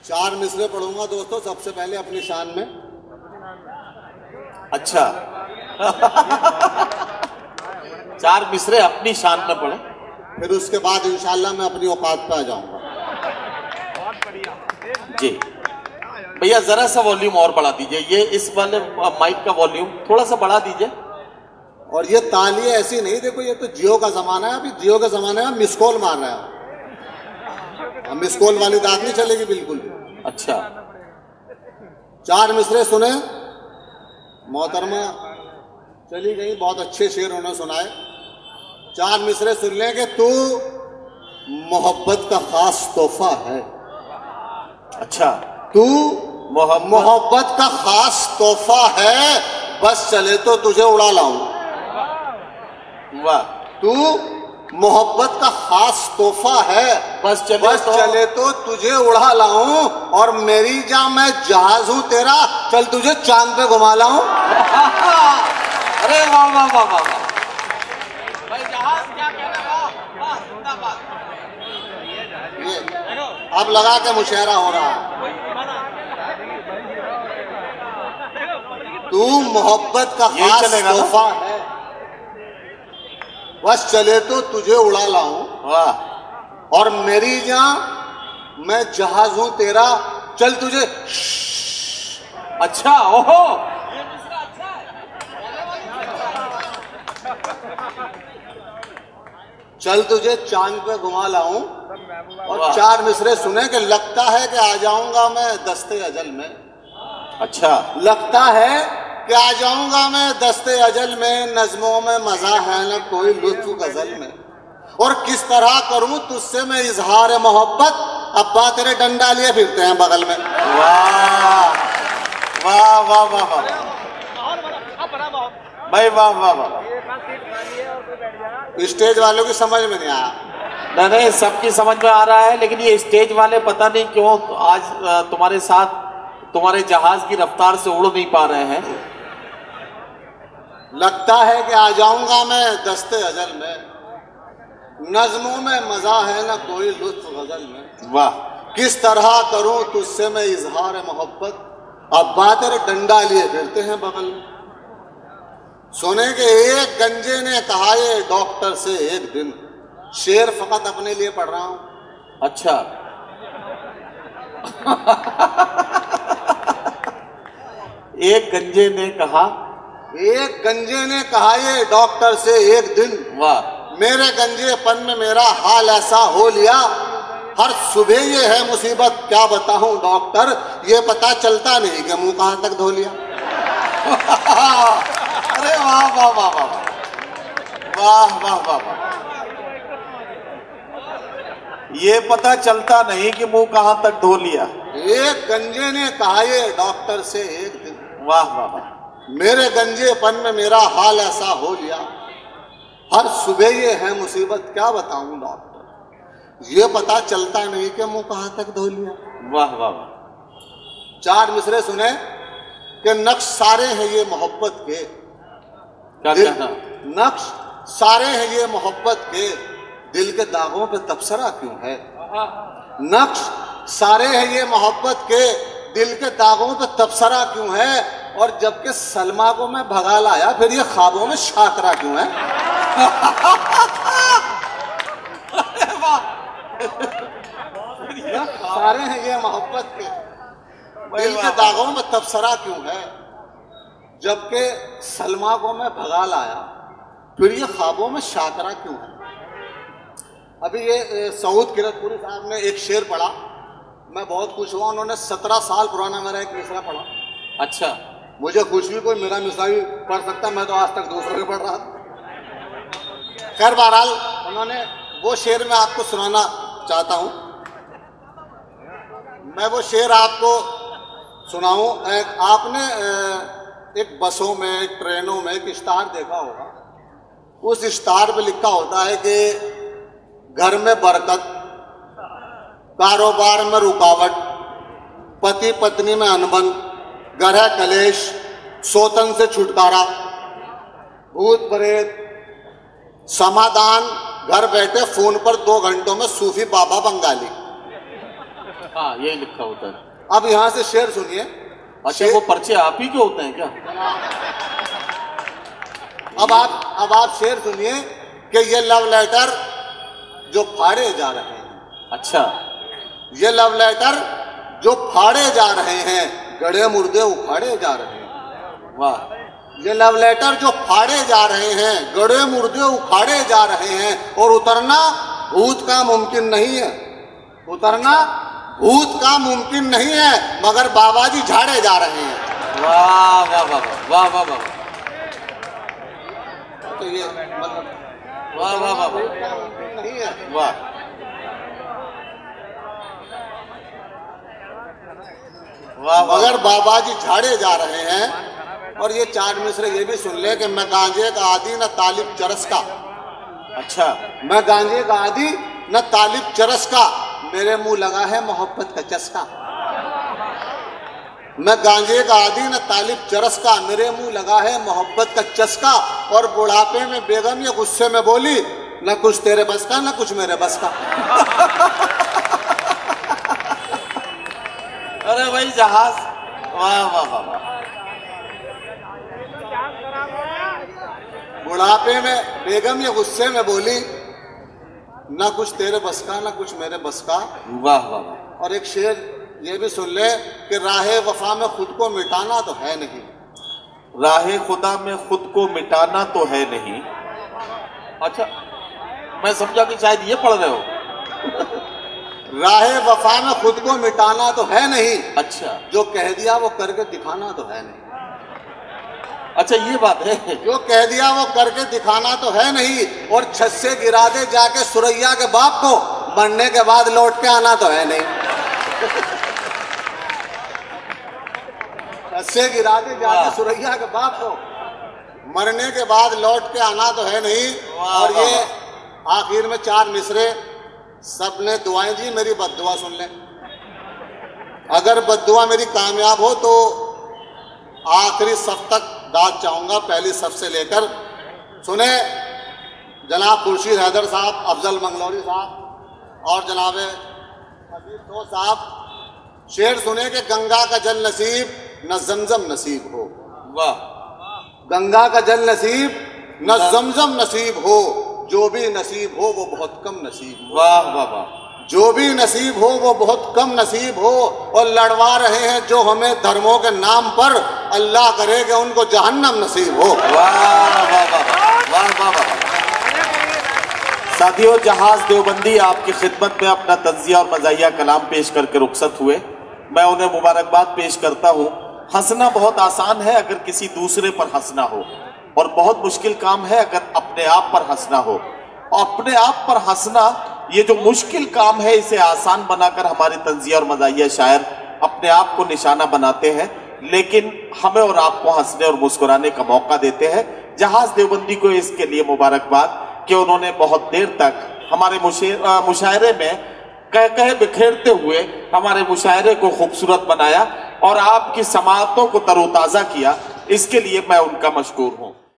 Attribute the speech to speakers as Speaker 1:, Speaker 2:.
Speaker 1: 4 मिसरे पढ़ूंगा दोस्तों, सबसे पहले अपनी शान में।
Speaker 2: अच्छा 4 मिसरे अपनी शान में पढ़े,
Speaker 1: फिर उसके बाद इंशाल्लाह मैं अपनी औकात पे आ जाऊंगा।
Speaker 2: जी भैया जरा सा वॉल्यूम और बढ़ा दीजिए, ये इस वाले माइक का वॉल्यूम थोड़ा सा बढ़ा दीजिए।
Speaker 1: और ये तालियां ऐसी नहीं, देखो ये तो जियो का जमाना है, अभी जियो के जमाने में मिस कॉल मार रहे हैं। मिस कॉल वाली बात नहीं चलेगी बिल्कुल।
Speaker 2: अच्छा
Speaker 1: 4 मिसरे सुने, मोहतरमा चली गई, बहुत अच्छे शेर उन्होंने सुनाए। 4 मिसरे सुन लें कि तू मोहब्बत का खास तोहफा है।
Speaker 2: अच्छा
Speaker 1: तू मोहब्बत का खास तोहफा है, बस चले तो तुझे उड़ा लाऊं।
Speaker 2: वाह।
Speaker 1: तू मोहब्बत का खास तोहफा है, बस चले तो तुझे उड़ा लाऊं। और मेरी जान मैं जहाज हूं तेरा, चल तुझे चांद पे घुमा लाऊं।
Speaker 2: अरे वाह वाह वाह वाह भाई, जहाज क्या कहना, वाह जिंदाबाद।
Speaker 1: अब लगा के मुशायरा हो रहा है। तू मोहब्बत का खास तोहफा है, बस चले तो तुझे उड़ा लाऊं।
Speaker 2: वाह।
Speaker 1: और मेरी जान मैं जहाज हूं तेरा, चल तुझे।
Speaker 2: अच्छा ओहो,
Speaker 1: चल तुझे चांद पे घुमा लाऊं। और 4 मिसरे सुने कि लगता है कि आ जाऊंगा मैं दस्ते अजल में।
Speaker 2: अच्छा
Speaker 1: लगता है कि आ जाऊंगा मैं दस्ते अजल में, नज़्मों में मजा है न कोई लुत्फ गजल में। और किस तरह करूं तुझसे मैं इजहार मोहब्बत, अब्बा तेरे डंडा लिए फिरते हैं बगल में।
Speaker 2: वाह वाह वाह वाह वाह भाई, वाह वाह वाह।
Speaker 1: स्टेज वालों की समझ में नहीं आया।
Speaker 2: नहीं, सबकी समझ में आ रहा है, लेकिन ये स्टेज वाले पता नहीं क्यों आज तुम्हारे साथ तुम्हारे जहाज की रफ्तार से उड़ नहीं पा रहे हैं।
Speaker 1: लगता है कि आ जाऊंगा मैं दस्ते अजल में, नज़्मों में मजा है ना कोई लुत्फ गजल में।
Speaker 2: वाह।
Speaker 1: किस तरह करूं तुझसे मैं इजहार मोहब्बत, अब्बा तेरे डंडा लिए फिरते हैं बगल में। सुने कि एक गंजे ने कहा ये डॉक्टर से एक दिन, शेर फकत अपने लिए पढ़ रहा हूं।
Speaker 2: अच्छा एक गंजे ने कहा,
Speaker 1: एक गंजे ने कहा ये डॉक्टर से एक दिन।
Speaker 2: वाह।
Speaker 1: मेरे गंजेपन में मेरा हाल ऐसा हो लिया, हर सुबह ये है मुसीबत, क्या बताऊं डॉक्टर, ये पता चलता नहीं कि मुंह कहां तक धो लिया।
Speaker 2: अरे वाह वाह वाह वाह वाह वाह वाह वाह, ये पता चलता नहीं कि मुंह कहां तक धो लिया।
Speaker 1: एक गंजे ने कहा ये डॉक्टर से एक दिन।
Speaker 2: वाह वाह वाह।
Speaker 1: मेरे गंजेपन में मेरा हाल ऐसा हो लिया, हर सुबह ये है मुसीबत, क्या बताऊं डॉक्टर, ये पता चलता नहीं कि मुंह कहां तक धो लिया।
Speaker 2: वाह वाह वाह।
Speaker 1: 4 मिसरे सुने कि नक्श सारे हैं ये मोहब्बत के।
Speaker 2: क्या कहना?
Speaker 1: नक्श सारे हैं ये मोहब्बत के, दिल के दागों पे तबसरा क्यों है। नक्श सारे हैं ये मोहब्बत के, दिल के दागों पे तबसरा क्यों है। और जबकि सलमा को मैं भगा लाया, फिर ये ख्वाबों में शाकरा क्यों है। सारे हैं ये मोहब्बत के, दिल के दागों में तबसरा क्यों है। जबकि सलमा को मैं भगा लाया, फिर ये ख्वाबों में शाकरा क्यों है। अभी ये सऊद किरतपुरी साहब ने एक शेर पढ़ा, मैं बहुत खुश हुआ। उन्होंने 17 साल पुराना मेरा एक मिसरा पढ़ा।
Speaker 2: अच्छा,
Speaker 1: मुझे खुश भी कोई मेरा मिसरा भी पढ़ सकता, मैं तो आज तक दूसरों के पढ़ रहा था। खैर बहरहाल उन्होंने वो शेर मैं आपको सुनाना चाहता हूँ। मैं वो शेर आपको सुनाऊं। आपने एक बसों में, ट्रेनों में एक इश्तार देखा होगा। उस इश्तार पे लिखा होता है कि घर में बरकत, कारोबार में रुकावट, पति पत्नी में अनबन, गृह कलेश, सोतन से छुटकारा, भूत प्रेत समाधान, घर बैठे फोन पर 2 घंटों में सूफी बाबा बंगाली।
Speaker 2: हाँ, यही लिखा होता है।
Speaker 1: अब यहां से शेर सुनिए।
Speaker 2: अच्छा, वो पर्चे आप ही के होते हैं क्या?
Speaker 1: अब आप शेर सुनिए कि ये लव लेटर जो फाड़े जा रहे हैं।
Speaker 2: अच्छा,
Speaker 1: ये लव लेटर जो फाड़े जा रहे हैं, गड़े मुर्दे उखाड़े जा रहे हैं।
Speaker 2: वाह।
Speaker 1: ये लव लेटर जो फाड़े जा रहे हैं, गड़े मुर्दे उखाड़े जा रहे हैं, और उतरना भूत का मुमकिन नहीं है। उतरना भूत का मुमकिन नहीं है, मगर बाबा जी झाड़े जा रहे हैं।
Speaker 2: वाह वाह वाह वाह वाह वाह।
Speaker 1: तो ये मतलब
Speaker 2: वाह वाह वाह
Speaker 1: नहीं है।
Speaker 2: वाह वाह।
Speaker 1: मगर बाबा जी झाड़े जा रहे हैं। और ये चार मिसरे ये भी सुन ले कि मैं गांजे का आदि न तालिब चरस का।
Speaker 2: अच्छा,
Speaker 1: मैं गांजे का आदि न तालिब चरस का, मेरे मुंह लगा है मोहब्बत का चस्का। मैं गांजे का आदि न तालिब चरस का, मेरे मुंह लगा है मोहब्बत का चस्का। और बुढ़ापे में बेगम ये गुस्से में बोली, न कुछ तेरे बस का न कुछ मेरे बस का।
Speaker 2: अरे भाई जहाज, वाह वाह वाह वाह।
Speaker 1: बुढ़ापे में बेगम ये गुस्से में बोली, न कुछ तेरे बस का न कुछ मेरे बस का।
Speaker 2: वाह वाह वाह।
Speaker 1: और एक शेर ये भी सुन ले कि राहे वफा में खुद को मिटाना तो है नहीं।
Speaker 2: राहे खुदा में खुद को मिटाना तो है नहीं। अच्छा, मैं समझा कि शायद ये पढ़ रहे हो।
Speaker 1: राहे वफा में खुद को मिटाना तो है नहीं,
Speaker 2: अच्छा,
Speaker 1: जो कह दिया वो करके दिखाना तो है नहीं।
Speaker 2: अच्छा, ये बात है।
Speaker 1: जो कह दिया वो करके दिखाना तो है नहीं। और छत से गिरा दे जाके सुरैया के बाप को, मरने के बाद लौट के आना तो है नहीं। छत से गिरा दे जाके सुरैया के बाप को, मरने के बाद लौट के आना तो है नहीं। और ये आखिर में चार मिसरे, सबने दुआएं दी, मेरी बद्दुआ सुन ले। अगर बद्दुआ मेरी कामयाब हो तो आखिरी सफ तक दाद चाहूंगा, पहली सफ से लेकर। सुने जनाब खुर्शीद हैदर साहब, अफजल मंगलौरी साहब और जनाब हबीब तो साहब, शेर सुने कि गंगा का जल नसीब न जमजम नसीब हो।
Speaker 2: वाह।
Speaker 1: गंगा का जल नसीब न जमजम नसीब हो, जो भी नसीब हो वो बहुत कम नसीब हो।
Speaker 2: वाह वाह वाह।
Speaker 1: जो भी नसीब हो वो बहुत कम नसीब हो। और लड़वा रहे हैं जो हमें धर्मों के नाम पर, अल्लाह करे कि उनको जहन्नम नसीब हो।
Speaker 2: वाह वाह वाह वाह वाह। साथियों, जहाज देवबंदी आपकी खिदमत में अपना तज़किया और मज़ाहिया कलाम पेश करके रुखसत हुए। मैं उन्हें मुबारकबाद पेश करता हूँ। हंसना बहुत आसान है अगर किसी दूसरे पर हंसना हो, और बहुत मुश्किल काम है अगर अपने आप पर हंसना हो। अपने आप पर हंसना, ये जो मुश्किल काम है, इसे आसान बनाकर हमारे तंज़िया और मज़ाहिया शायर अपने आप को निशाना बनाते हैं, लेकिन हमें और आपको हंसने और मुस्कुराने का मौका देते हैं। जहाज देवबंदी को इसके लिए मुबारकबाद कि उन्होंने बहुत देर तक हमारे मुशायरे में कह बिखेरते हुए हमारे मुशायरे को खूबसूरत बनाया और आपकी समाअतों को तरोताज़ा किया। इसके लिए मैं उनका मशकूर हूँ।